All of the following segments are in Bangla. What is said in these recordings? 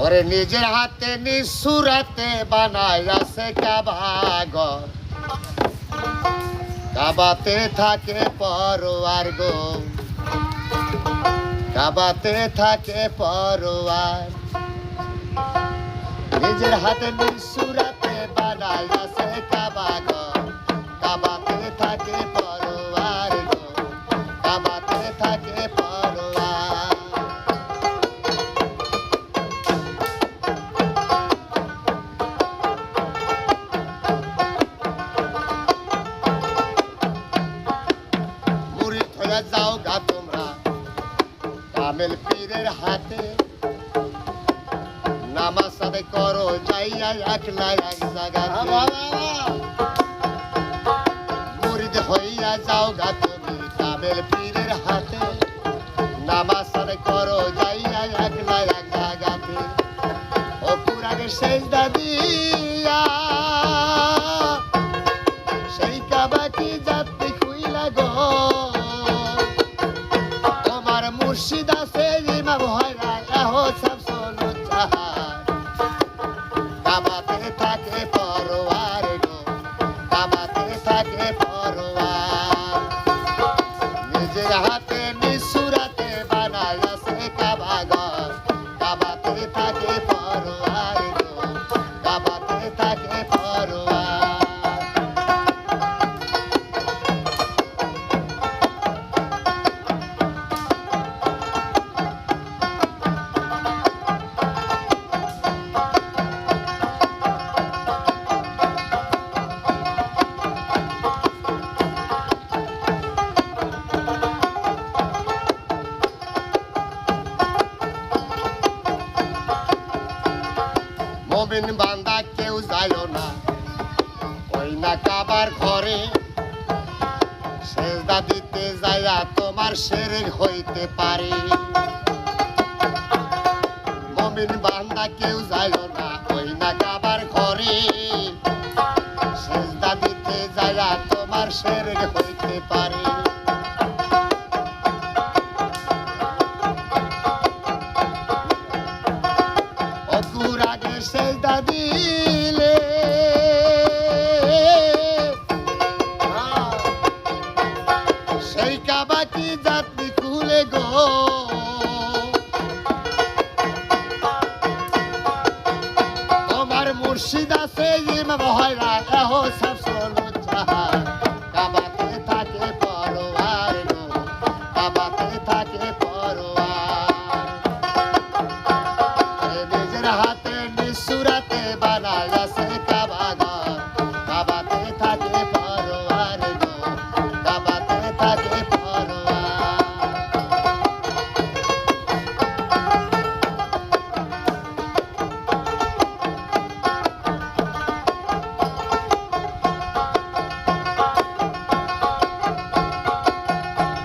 ওরে নিজের হাতে নিসুরাতে বানায় আছে কাবা ঘর, কাবাতে থাকে পরোয়ার গো, কাবাতে থাকে পরোয়ার। নিজের হাতে নিসুরাতে বানায় আছে কাবা ঘর, কাবাতে থাকে পরোয়ার গো, কাবাতে থাকে পরোয়ার। মুরিদ হয়ে যাও গা তোমরা কামেল পীরের হাতে, নামাজ আদায় করো যাইয়া একলা এক জায়গাতে। মুরিদ হইয়া যাও গা তুমি কামেল পীরের হাতে, নামাজ আদায় করো যাইয়া একলা এক জায়গাতে। ও কুরআনের সেজদা দিয়া সেই কাবা কি যাত্রী খুইলা গো, তোমার মুর্শিদ আছে ইমাম হয়রা এহো সব শোনো চাহার। কাবাতে থাকে পরোয়ার গো, কাবাতে থাকে পরোয়ার। নিজের হাতে নিসুরাতে বানায় আছে কাবা ঘর, কাবাতে থাকে পরোয়ার গো, কাবাতে থাকে পরোয়ার। মুমিন বান্দা কেউ যাইও না ওই না কাবার ঘরে, সেজদা দিতে যাইয়া তোমার শিরক হইতে পারে। মুমিন বান্দা কেউ যাইও না ওই না কাবার ঘরে, সেজদা দিতে যাইয়া তোমার শিরক হইতে পারে। অকুর আগে সেজদা দিলে সেই কাবা কি যাত্রী খুলে গো, তোমার মুর্শিদ আছে ইমাম হয়রা এহো সব শোনো চাহার। কাবাতে থাকে পরোয়ার গো, কাবাতে থাকে পরোয়ার। নিজের হাতে নিসুরাতে বানায় আছে কাবা ঘর, কাবাতে থাকে পরোয়ার গো, কাবাতে থাকে পরোয়ার।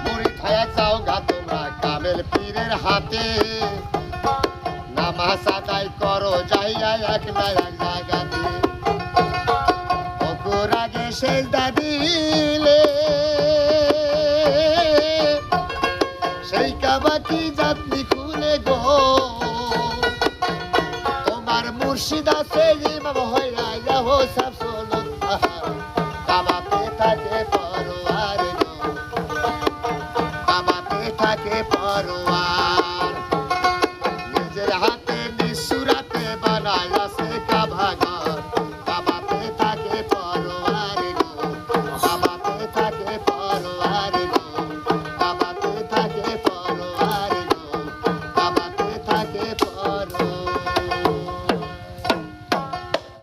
মুরিদ হয়ে যাও গা তোমরা কামেল পীরের হাতে, নামাজ আদায় করো যাইয়া একলা এক জায়গাতে। অকুর আগে সেজদা দিলে সেই কাবা কি যাত্রী খুলে গো, তোমার মুর্শিদ আছে ইমাম হয়রা এহো সব শোনো চাহার। কাবাতে থাকে পরোয়ার গো, কাবাতে থাকে পরোয়ার। নিজের হাতে নিসুরাতে বানায় আছে কাবা ঘর, কাবাতে থাকে পরোয়ার গো, কাবাতে থাকে পরোয়ার।